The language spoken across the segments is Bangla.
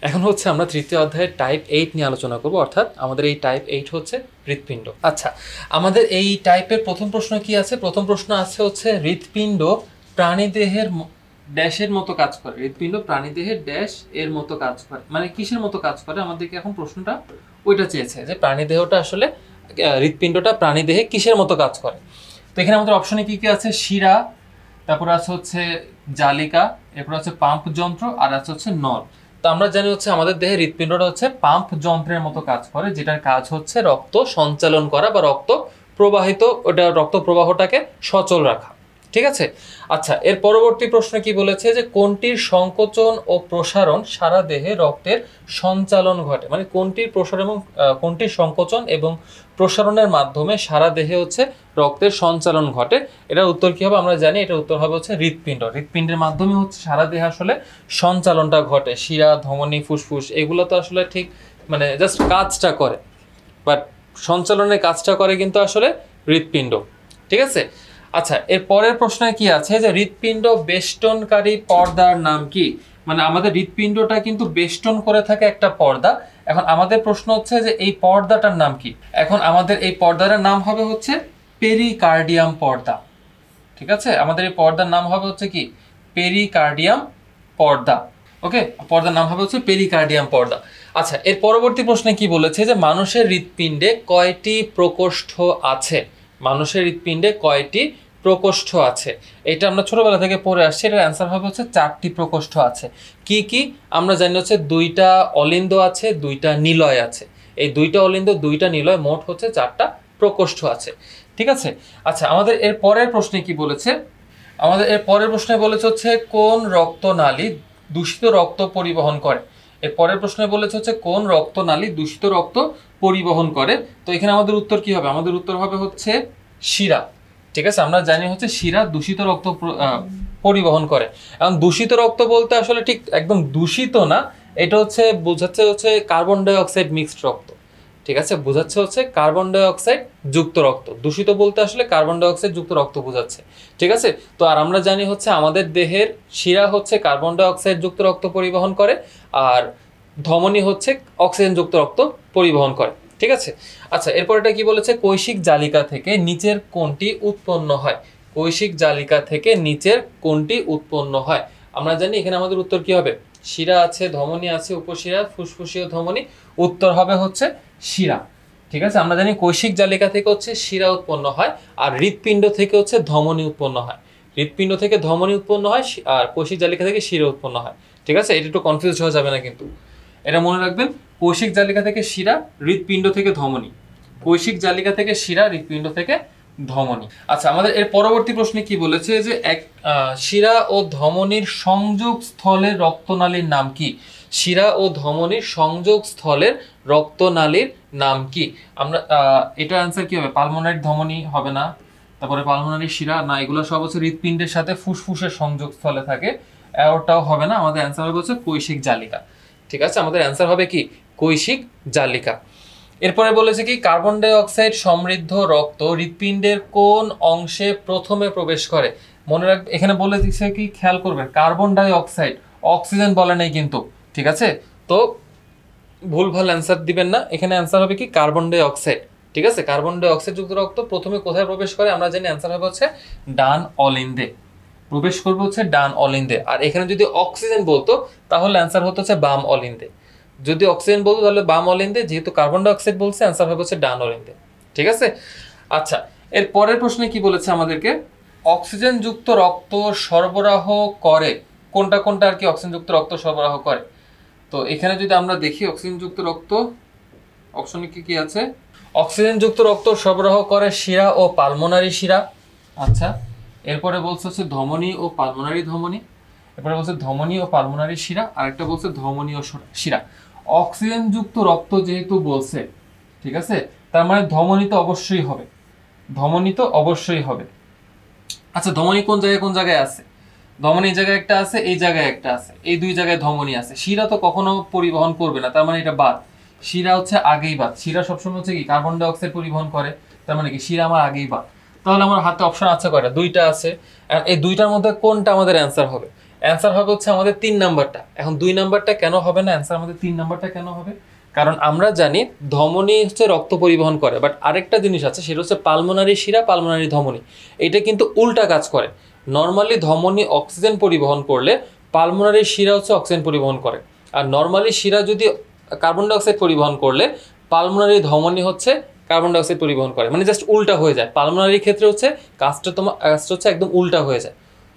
এখন হচ্ছে আমরা তৃতীয় অধ্যায়ের টাইপ 8 নিয়ে আলোচনা করব, অর্থাৎ আমাদের এই টাইপ 8 হচ্ছে হৃৎপিণ্ড। আচ্ছা, আমাদের এই টাইপের প্রথম প্রশ্ন কি আছে? প্রথম প্রশ্ন আছে হচ্ছে হৃৎপিণ্ড প্রাণীদেহের ড্যাশের মতো কাজ করে। হৃৎপিণ্ড প্রাণীদেহের ড্যাশ এর মতো কাজ করে, মানে কিসের মতো কাজ করে? আমাদেরকে এখন প্রশ্নটা ওইটা চেয়েছে যে প্রাণীদেহটা আসলে হৃৎপিণ্ডটা প্রাণীদেহে কিসের মতো কাজ করে। তো এখানে আমাদের অপশনে কি কি আছে? শিরা, তারপর আছে হচ্ছে জালিকা, এরপর আছে পাম্প যন্ত্র, আর আছে হচ্ছে নল। তো আমরা জানি হচ্ছে আমাদের দেহে হৃৎপিণ্ডটা হচ্ছে পাম্প যন্ত্রের মতো কাজ করে, যেটার কাজ হচ্ছে রক্ত সঞ্চালন করা বা রক্ত প্রবাহিত, ওটা রক্ত প্রবাহটাকে সচল রাখা। ঠিক আছে। আচ্ছা, এর পরবর্তী প্রশ্ন কি বলেছে যে কোনটির সংকোচন ও প্রসারণ সারা দেহে রক্তের সঞ্চালন ঘটে, মানে কোনটির প্রসারণ এবং কোনটির সংকোচন এবং প্রসারণের মাধ্যমে সারা দেহে হচ্ছে রক্তের সঞ্চালন ঘটে। এটার উত্তর কি হবে? আমরা জানি এটার উত্তর হবে হচ্ছে হৃৎপিণ্ড। হৃৎপিণ্ডের মাধ্যমে হচ্ছে সারা দেহে আসলে সঞ্চালনটা ঘটে। শিরা, ধমনী, ফুসফুস এগুলো তো আসলে ঠিক মানে জাস্ট কাজটা করে, বাট সঞ্চালনের কাজটা করে কিন্তু আসলে হৃৎপিণ্ড। ঠিক আছে। আচ্ছা, এর পরের প্রশ্নে কি আছে যে হৃৎপিণ্ড বেষ্টনকারী পর্দার নাম কি? মানে আমাদের হৃৎপিণ্ডটা কিন্তু বেষ্টন করে থাকে একটা পর্দা। এখন আমাদের প্রশ্ন হচ্ছে যে এই পর্দাটার নাম কি? এখন আমাদের এই পর্দাটার নাম হবে হচ্ছে পেরিকার্ডিয়াম পর্দা। ঠিক আছে, আমাদের এই পর্দার নাম হবে হচ্ছে কি? পেরিকার্ডিয়াম পর্দা। ওকে, পর্দার নাম হবে হচ্ছে পেরিকার্ডিয়াম পর্দা। আচ্ছা, এর পরবর্তী প্রশ্নে কি বলেছে যে মানুষের হৃৎপিণ্ডে কয়টি প্রকোষ্ঠ আছে? মানুষের হৃৎপিণ্ডে কয়টি প্রকোষ্ঠ আছে? এটা আমরা ছোটবেলা থেকে পড়ে আসছি। এটার অ্যান্সার হবে হচ্ছে 4টি প্রকোষ্ঠ আছে। কি কি আমরা জানি হচ্ছে 2টা অলিন্দ আছে, 2টা নিলয় আছে। এই 2টা অলিন্দ, 2টা নিলয়, মোট হচ্ছে 4টা প্রকোষ্ঠ আছে। ঠিক আছে। আচ্ছা, আমাদের এর পরের প্রশ্নে কি বলেছে? আমাদের এর পরের প্রশ্নে বলেছে হচ্ছে কোন রক্তনালী দূষিত রক্ত পরিবহন করে? এর পরের প্রশ্নে বলেছে হচ্ছে কোন রক্তনালী দূষিত রক্ত পরিবহন করে। তো এখানে আমাদের উত্তর কি হবে? আমাদের উত্তর হবে হচ্ছে শিরা। ঠিক আছে, আমরা জানি হচ্ছে শিরা দূষিত রক্ত পরিবহন করে। এখন দূষিত রক্ত বলতে আসলে ঠিক একদম দূষিত না, এটা হচ্ছে বোঝাচ্ছে হচ্ছে কার্বন ডাই অক্সাইড মিক্সড রক্ত। ঠিক আছে, বোঝাচ্ছে হচ্ছে কার্বন ডাই অক্সাইড যুক্ত রক্ত। দূষিত বলতে আসলে কার্বন ডাই অক্সাইড যুক্ত রক্ত বোঝাচ্ছে। ঠিক আছে। তো আর আমরা জানি হচ্ছে আমাদের দেহের শিরা হচ্ছে কার্বন ডাই অক্সাইড যুক্ত রক্ত পরিবহন করে, আর ধমনী হচ্ছে অক্সিজেন যুক্ত রক্ত পরিবহন করে। ঠিক আছে। আচ্ছা, এরপর এটা কি বলেছে? কৈশিক জালিকা থেকে নিচের কোনটি উৎপন্ন হয়? কৈশিক জালিকা থেকে নিচের কোনটি উৎপন্ন হয়? আমরা জানি এখানে আমাদের উত্তর কি হবে? শিরা আছে, ধমনী আছে, উপশিরা, ফুসফুসীয় ধমনী। উত্তর হবে হচ্ছে শিরা। ঠিক আছে, আমরা জানি কৈশিক জালিকা থেকে হচ্ছে শিরা উৎপন্ন হয়, আর হৃৎপিণ্ড থেকে হচ্ছে ধমনী উৎপন্ন হয়। হৃৎপিণ্ড থেকে ধমনী উৎপন্ন হয়, আর কৈশিক জালিকা থেকে শিরা উৎপন্ন হয়। ঠিক আছে, এটা একটু কনফিউজ হওয়া যাবে না কিন্তু, এটা মনে রাখবেন। কৈশিক জালিকা থেকে শিরা, হৃৎপিণ্ড থেকে ধমনী। কৈশিক জালিকা থেকে শিরা, হৃৎপিণ্ড থেকে ধমনী। আচ্ছা, আমাদের এর পরবর্তী প্রশ্নে কি বলেছে যে শিরা ও ধমনীর সংযোগ স্থলের রক্তনালীর নাম কি? শিরা ও ধমনীর সংযোগ স্থলের রক্তনালীর নাম কি? আমরা এটার অ্যান্সার কি হবে? পালমোনারি ধমনী হবে না, তারপরে পালমোনারি শিরা না, এগুলো সব হচ্ছে হৃৎপিণ্ডের সাথে ফুসফুসের সংযোগ স্থলে থাকে। ওটাও হবে না। আমাদের অ্যান্সার হবে হচ্ছে কৈশিক জালিকা। ঠিক আছে, আমাদের অ্যান্সার হবে কি? কৈশিক জালিকা। এরপরে বলেছে কি কার্বন ডাই অক্সাইড সমৃদ্ধ রক্ত হৃৎপিণ্ডের কোন অংশে প্রথমে প্রবেশ করে? মনে রাখ, এখানে বলে দিচ্ছে কি, খেয়াল করবেন, কার্বন ডাই অক্সাইড, অক্সিজেন বলে নেই কিন্তু। ঠিক আছে, তো ভুলভাল অ্যান্সার দিবেন না। এখানে অ্যান্সার হবে কি? Carbon die oxide. ঠিক আছে, কার্বন ডাই অক্সাইড যুক্ত রক্ত প্রথমে কোথায় প্রবেশ করে? আমরা জানি অ্যান্সার হবে হচ্ছে ডান অলিন্দে। প্রবেশ করবে হচ্ছে ডান অলিন্দে। আর এখানে যদি অক্সিজেন বলতো তাহলে অ্যান্সার হতো হচ্ছে বাম অলিন্দে। যদি অক্সিজেন বলতো তাহলে বাম অলিন্দে, যেহেতু কার্বন ডাই অক্সাইড বলছে অ্যান্সার হবে হচ্ছে ডান অলিন্দে। ঠিক আছে। আচ্ছা, এর পরের প্রশ্নে কি বলেছে আমাদেরকে? অক্সিজেন যুক্ত রক্ত সরবরাহ করে কোনটা কোনটা আর কি অক্সিজেন যুক্ত রক্ত সরবরাহ করে? তো এখানে যদি আমরা দেখি অক্সিজেন যুক্ত রক্ত অপশনে কি কি আছে? অক্সিজেন যুক্ত রক্ত সরবরাহ করে শিরা ও পালমোনারি শিরা। আচ্ছা, এরপরে বলছে হচ্ছে ধমনী ও পালমোনারি ধমনী। এরপরে বলছে ধমনী ও পালমোনারি শিরা, আর একটা বলছে ধমনী ও শিরা। অক্সিজেন যুক্ত রক্ত যেহেতু বলছে, ঠিক আছে, তার মানে ধমনী তো অবশ্যই হবে। ধমনী তো অবশ্যই হবে। আচ্ছা, ধমনী কোন জায়গায় কোন জায়গায় আছে? ধমনী এই জায়গায় একটা আছে, এই জায়গায় একটা আছে, এই দুই জায়গায় ধমনী আছে। শিরা তো কখনো পরিবহন করবে না, তার মানে এটা বাদ। শিরা হচ্ছে আগেই বাদ। শিরা সবসময় হচ্ছে কি কার্বন ডাই অক্সাইড পরিবহন করে, তার মানে কি শিরা আমার আগেই বাদ। তাহলে আমার হাতে অপশন আছে কয়টা? 2টা আছে। এই 2টার মধ্যে কোনটা আমাদের অ্যান্সার হবে? অ্যান্সার হবে হচ্ছে আমাদের 3 নাম্বারটা। এখন 2 নাম্বারটা কেন হবে না? অ্যান্সার আমাদের 3 নাম্বারটা কেন হবে? কারণ আমরা জানি ধমনী হচ্ছে রক্ত পরিবহন করে, বাট আরেকটা জিনিস আছে, সেটা হচ্ছে পালমোনারি শিরা, পালমোনারি ধমনী। এটা কিন্তু উল্টা কাজ করে। নর্মালি ধমনী অক্সিজেন পরিবহন করলে পালমোনারি শিরা হচ্ছে অক্সিজেন পরিবহন করে, আর নর্মালি শিরা যদি কার্বন ডাইঅক্সাইড পরিবহন করলে পালমোনারি ধমনী হচ্ছে কার্বন ডাইঅক্সাইড পরিবহন করে, মানে জাস্ট উল্টা হয়ে যায়। পালমোনারির ক্ষেত্রে হচ্ছে কাজটা হচ্ছে একদম উল্টা হয়ে যায়।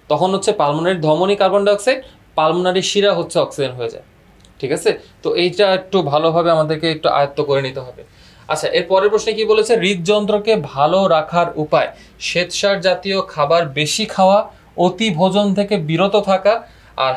তখন হচ্ছে পালমোনারি ধমনী কার্বন ডাইঅক্সাইড, পালমোনারি শিরা হচ্ছে অক্সিজেন হয়ে যায়। ঠিক আছে, তো এইটা একটু ভালোভাবে আমাদেরকে একটু আয়ত্ত করে নিতে হবে। আচ্ছা, এর পরের প্রশ্নে কি বলেছে? হৃদযন্ত্রকে ভালো রাখার উপায়: শ্বেতসার জাতীয় খাবার বেশি খাওয়া, অতি ভোজন থেকে বিরত থাকা, আর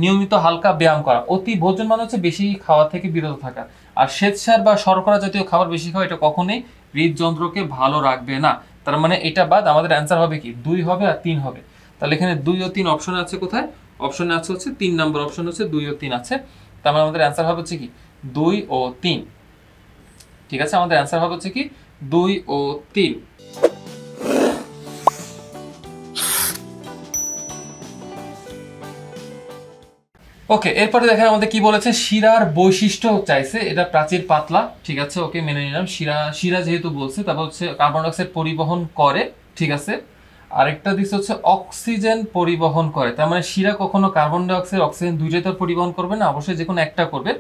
নিয়মিত হালকা ব্যায়াম করা। অতি ভোজন মানে হচ্ছে বেশি খাওয়া থেকে বিরত থাকা, আর শ্বেতসার বা শর্করা জাতীয় খাবার বেশি খাওয়া এটা কখনোই হৃদযন্ত্রকে ভালো রাখবে না। তার মানে এটা বাদ আমাদের অ্যান্সার হবে কি? 2 হবে আর 3 হবে। তাহলে এখানে 2 ও 3 অপশনে আছে। কোথায় অপশনে আছে? হচ্ছে 3 নম্বর অপশন হচ্ছে 2 ও 3 আছে। তার মানে আমাদের অ্যান্সার হবে হচ্ছে কি 2 ও 3। ঠিক আছে, আমাদের অ্যান্সার হবে হচ্ছে কি 2 ও 3। ওকে, এরপরে দেখেন আমাদের কি বলেছে, শিরার বৈশিষ্ট্য চাইছে। এটা প্রাচীর পাতলা, ঠিক আছে, ওকে মেনে নিলাম। শিরা যেহেতু বলছে, তারপর হচ্ছে কার্বন ডাইঅক্সাইড পরিবহন করে, ঠিক আছে। আরেকটা দিচ্ছে হচ্ছে অক্সিজেন পরিবহন করে। তার মানে শিরা কখনো কার্বন ডাইঅক্সাইড অক্সিজেন দুইটাই তো পরিবহন করবে না, অবশ্যই যে কোনো একটা করবে।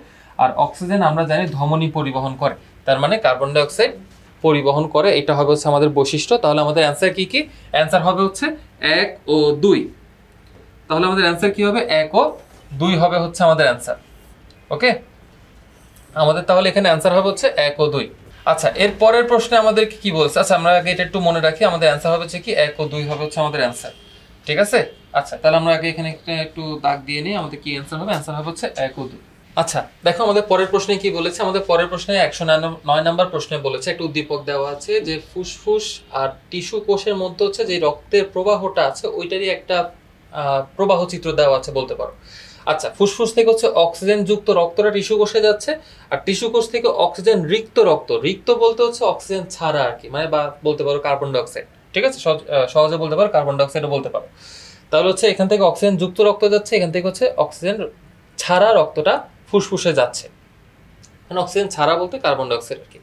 আর অক্সিজেন আমরা জানি ধমনী পরিবহন করে, তার মানে কার্বন ডাইঅক্সাইড পরিবহন করে। এটা হবে হচ্ছে আমাদের বৈশিষ্ট্য। তাহলে আমাদের অ্যান্সার কি কি? অ্যান্সার হবে হচ্ছে 1 ও 2। তাহলে আমাদের অ্যান্সার কি হবে? 1 ও 2 হবে হচ্ছে আমাদের অ্যান্সার। ওকে, আমাদের তাহলে এখানে অ্যান্সার হবে হচ্ছে 1 ও 2। আচ্ছা, এর পরের প্রশ্নে আমাদের কি বলছে? আচ্ছা, আমরা আগে এটা একটু মনে রাখি, আমাদের অ্যান্সার হবে হচ্ছে কি 1 ও 2 হবে হচ্ছে আমাদের অ্যান্সার। ঠিক আছে, আচ্ছা তাহলে আমরা আগে এখানে একটু দাগ দিয়ে নিই, আমাদের কি অ্যান্সার হবে? অ্যান্সার হবে হচ্ছে 1 ও 2। আচ্ছা দেখো, আমাদের পরের প্রশ্নে কি বলেছে? আমাদের পরের প্রশ্নে 109 নম্বর প্রশ্নে বলেছে, একটা উদ্দীপক দেওয়া আছে যে ফুসফুস আর টিস্যু কোষের মধ্যে হচ্ছে যে রক্তের প্রবাহটা আছে, ওইটারই একটা প্রবাহ চিত্র দেওয়া আছে বলতে পারো। আচ্ছা, ফুসফুস থেকে হচ্ছে অক্সিজেন যুক্ত রক্তটা টিস্যু কোষে যাচ্ছে, আর টিস্যু কোষ থেকে অক্সিজেন রিক্ত রক্ত, রিক্ত বলতে হচ্ছে অক্সিজেন ছাড়া আর কি, মানে বা বলতে পারো কার্বন ডাইঅক্সাইড। ঠিক আছে, সহজে বলতে পারো কার্বন ডাইঅক্সাইডও বলতে পারো। তাহলে হচ্ছে এখান থেকে অক্সিজেন যুক্ত রক্ত যাচ্ছে, এখান থেকে হচ্ছে অক্সিজেন ছাড়া রক্তটা ফুসফুসে যাচ্ছে, মানে অক্সিজেন ছাড়া বলতে কার্বন ডাইঅক্সাইড আর কি।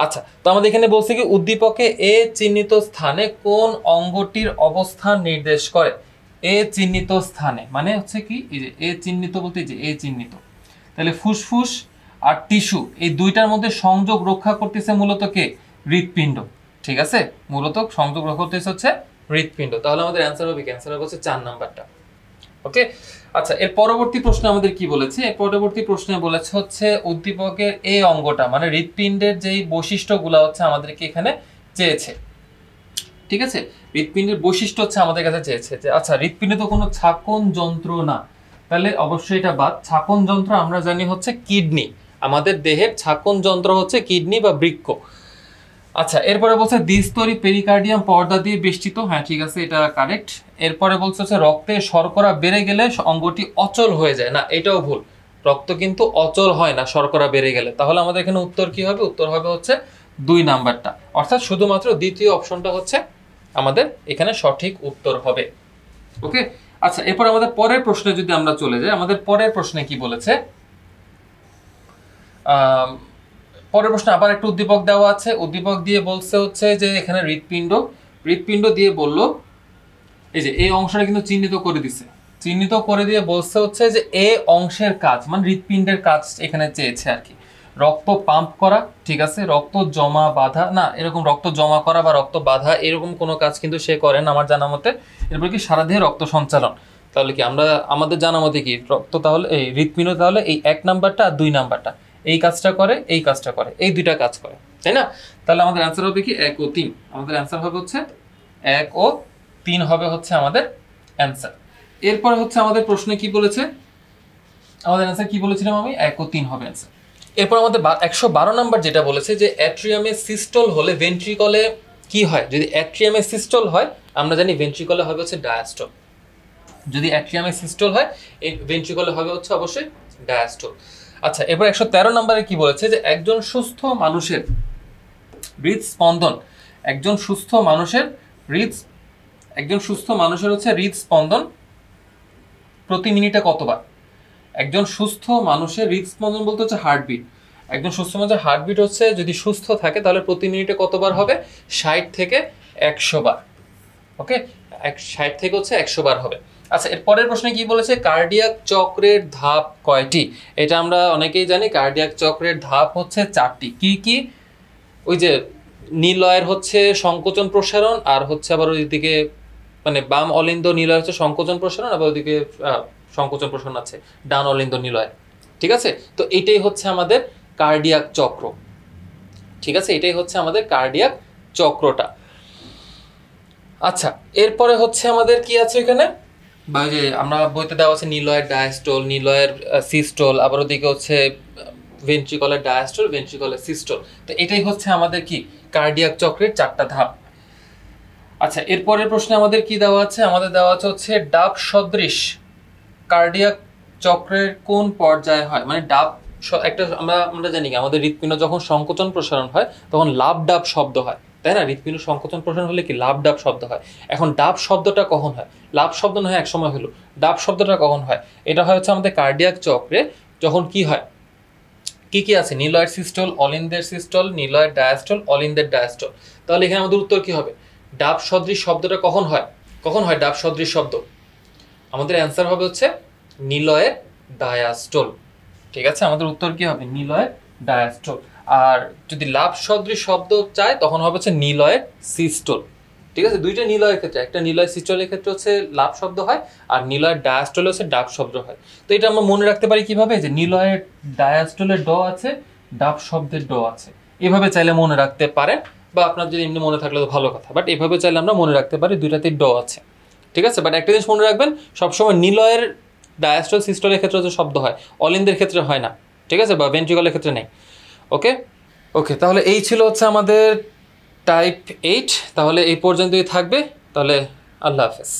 আচ্ছা, তো আমাদের এখানে বলছে কি উদ্দীপকে এ চিহ্নিত স্থানে কোন অঙ্গটির অবস্থান নির্দেশ করে? এ চিহ্নিত স্থানে মানে হচ্ছে কি, এই যে এ চিহ্নিত বলতে যে এ চিহ্নিত, তাহলে ফুসফুস আর টিস্যু এই দুইটার মধ্যে সংযোগ রক্ষা করতেছে মূলত কে? হৃৎপিণ্ড। ঠিক আছে, মূলত সংযোগ রক্ষা করতেছে হচ্ছে হৃৎপিণ্ড। তাহলে আমাদের অ্যান্সার হবে কি? অ্যান্সার হবে হচ্ছে 4 নাম্বারটা। ওকে, আচ্ছা এর পরবর্তী প্রশ্ন আমাদের কি বলেছে? এর পরবর্তী প্রশ্নে বলেছে হচ্ছে উদ্দীপকের এই অঙ্গটা মানে হৃৎপিণ্ডের যেই বৈশিষ্ট্যগুলো হচ্ছে আমাদেরকে এখানে চেয়েছে। ঠিক আছে, হৃৎপিণ্ডের বৈশিষ্ট্য হচ্ছে আমাদের কাছে চেয়েছে যে আচ্ছা হৃৎপিণ্ড তো কোনো ছাকন যন্ত্র না, তাহলে অবশ্যই এটা বাদ। ছাকন যন্ত্র আমরা জানি হচ্ছে কিডনি, আমাদের দেহের ছাকন যন্ত্র হচ্ছে কিডনি বা বৃক্ক। আচ্ছা, এরপরে বলছে দ্বিস্তরী পেরিকার্ডিয়াম পর্দা দিয়ে বেষ্টিত। হ্যাঁ ঠিক আছে, এটা কারেক্ট। এরপরে বলছে হচ্ছে রক্তে শর্করা বেড়ে গেলে অঙ্গটি অচল হয়ে যায়। না, এটাও ভুল, রক্ত কিন্তু অচল হয় না শর্করা বেড়ে গেলে। তাহলে আমাদের এখানে উত্তর কি হবে? উত্তর হবে হচ্ছে 2 নাম্বারটা, অর্থাৎ শুধুমাত্র দ্বিতীয় অপশনটা হচ্ছে আমাদের এখানে সঠিক উত্তর হবে। ওকে, আচ্ছা এরপর আমাদের পরের প্রশ্নে যদি আমরা চলে যাই, আমাদের পরের প্রশ্নে কি বলেছে? পরের প্রশ্নে আবার একটা উদ্দীপক দেওয়া আছে, উদ্দীপক দিয়ে বলছে হচ্ছে যে এখানে হৃৎপিণ্ড দিয়ে বলল এই যে এই অংশটা কিন্তু চিহ্নিত করে দিছে, চিহ্নিত করে দিয়ে বলছে হচ্ছে যে এ অংশের কাজ মানে হৃৎপিণ্ডের কাজ এখানে চেয়েছে আর কি। রক্ত পাম্প করা, ঠিক আছে, রক্ত জমা বাঁধা না, এরকম রক্ত জমা করা বা রক্ত বাঁধা এরকম কোনো কাজ কিন্তু সে করেন আমার জানা মতে। এরপর কি সারা দেহে রক্ত সঞ্চালন। তাহলে কি আমরা আমাদের জানা মতে কি রক্ত তাহলে এই হৃৎপিণ্ড তাহলে এই 1 নাম্বারটা আর 2 নাম্বারটা এই কাজটা করে, এই কাজটা করে, এই দুইটা কাজ করে, তাই না? তাহলে আমাদের অ্যান্সার হবে কি 1 ও 3। আমাদের অ্যান্সার হবে হচ্ছে 1 ও 3 হবে হচ্ছে আমাদের অ্যান্সার। এরপরে হচ্ছে আমাদের প্রশ্নে কি বলেছে? আমাদের অ্যান্সার কি বলেছিলাম আমি? 1 ও 3 হবে অ্যান্সার। এরপর আমাদের 112 নাম্বার যেটা বলেছে যে অ্যাট্রিয়ামে সিস্টল হলে ভেন্ট্রিকলে কি হয়? যদি অ্যাট্রিয়ামে সিস্টল হয় আমরা জানি ভেন্ট্রিকলে হবে হচ্ছে ডায়াস্টল। যদি অ্যাট্রিয়ামে সিস্টল হয় এই ভেন্ট্রিকলে হবে হচ্ছে অবশ্যই ডায়াস্টল। আচ্ছা, এরপর 113 নম্বরে কি বলেছে যে একজন সুস্থ মানুষের হৃদস্পন্দন, একজন সুস্থ মানুষের হচ্ছে হৃদস্পন্দন প্রতি মিনিটে কতবার? একজন সুস্থ মানুষের হৃদস্পন্দন বলতে হচ্ছে হার্টবিট। একজন সুস্থ মানুষের হার্টবিট হচ্ছে যদি সুস্থ থাকে তাহলে প্রতি মিনিটে কতবার হবে? 60 থেকে 100 বার। ওকে, 60 থেকে হচ্ছে 100 বার হবে। আচ্ছা, এর পরের প্রশ্নে কি বলেছে? কার্ডিয়াক চক্রের ধাপ কয়টি? এটা আমরা অনেকেই জানি, কার্ডিয়াক চক্রের ধাপ হচ্ছে 4টি। কি কি? ওই যে নিলয়ের হচ্ছে সংকোচন প্রসারণ, আর হচ্ছে আবার ওইদিকে মানে বাম অলিন্দ নিলয় হচ্ছে সংকোচন প্রসারণ, আবার ওইদিকে সংকোচন প্রসারণ আছে ডান অলিন্দ নিলয়। ঠিক আছে, তো এটাই হচ্ছে আমাদের কার্ডিয়াক চক্র। ঠিক আছে, এটাই হচ্ছে আমাদের কার্ডিয়াক চক্রটা। আচ্ছা, এরপরে হচ্ছে আমাদের কি আছে এখানে? বা যে আমরা বইতে দেওয়া আছে নিলয়ের ডায়াস্টল, নিলয়ের সিস্টল, আবার ওদিকে হচ্ছে ভেন্ট্রিকলের ডায়াস্টল, ভেন্ট্রিকলের সিস্টল। তো এটাই হচ্ছে আমাদের কি কার্ডিয়াক চক্রের 4টা ধাপ। আচ্ছা, এরপরের প্রশ্নে আমাদের কি দেওয়া আছে? আমাদের দেওয়া আছে হচ্ছে ডাব সদৃশ কার্ডিয়াক চক্রের কোন পর্যায়ে হয়? মানে ডাব একটা আমরা জানি কি আমাদের হৃৎপিণ্ড যখন সংকোচন প্রসারণ হয় তখন লাভ ডাব শব্দ হয়, তাই না? হৃৎপিণ্ড সংকোচন প্রসারণ হলে কি লাভ ডাব শব্দ হয়। এখন ডাব শব্দটা কখন হয়? লাভ শব্দ না হয় এক সময় হলো, ডাব শব্দটা কখন হয়? এটা হয় হচ্ছে আমাদের কার্ডিয়াক চক্রে যখন কি হয়, কি কি আছে? নিলয়ের সিস্টল, অলিন্দের সিস্টল, নিলয়ের ডায়াস্টল, অলিন্দের ডায়াস্টল। তাহলে এখানে আমাদের উত্তর কি হবে? ডাব সদৃশ শব্দটা কখন হয়? কখন হয় ডাব সদৃশ শব্দ? আমাদের অ্যান্সার হবে হচ্ছে নিলয়ের ডায়াস্টল। ঠিক আছে, আমাদের উত্তর কি হবে? নিলয়ের ডায়াস্টল। আর যদি লাভ সদৃশ শব্দ চায় তখন হবে হচ্ছে নিলয়ের সিস্টল। ঠিক আছে, দুইটা নিলয়ের ক্ষেত্রে, একটা নিলয় সিস্টলের ক্ষেত্রে হচ্ছে লাভ শব্দ হয়, আর নিলয়ের ডায়াস্টলে হচ্ছে ডাব শব্দ হয়। তো এটা আমরা মনে রাখতে পারি কিভাবে? যে নিলয়ের ডায়াস্টলের ড আছে, ডাব শব্দের ড আছে। এভাবে চাইলে মনে রাখতে পারেন, বা আপনার যদি এমনি মনে থাকলে তো ভালো কথা, বাট এভাবে চাইলে আমরা মনে রাখতে পারি দুইটাতেই ড আছে। ঠিক আছে, বাট একটা জিনিস মনে রাখবেন, সবসময় নিলয়ের ডায়াস্টল সিস্টলের ক্ষেত্রে হচ্ছে শব্দ হয়, অলিন্দের ক্ষেত্রে হয় না। ঠিক আছে, বা ভেন্ট্রিকলের ক্ষেত্রে নেই। ওকে ওকে, তাহলে এই ছিল হচ্ছে আমাদের টাইপ 8। তাহলে এই পর্যন্তই থাকবে। তাহলে আল্লাহ হাফেজ।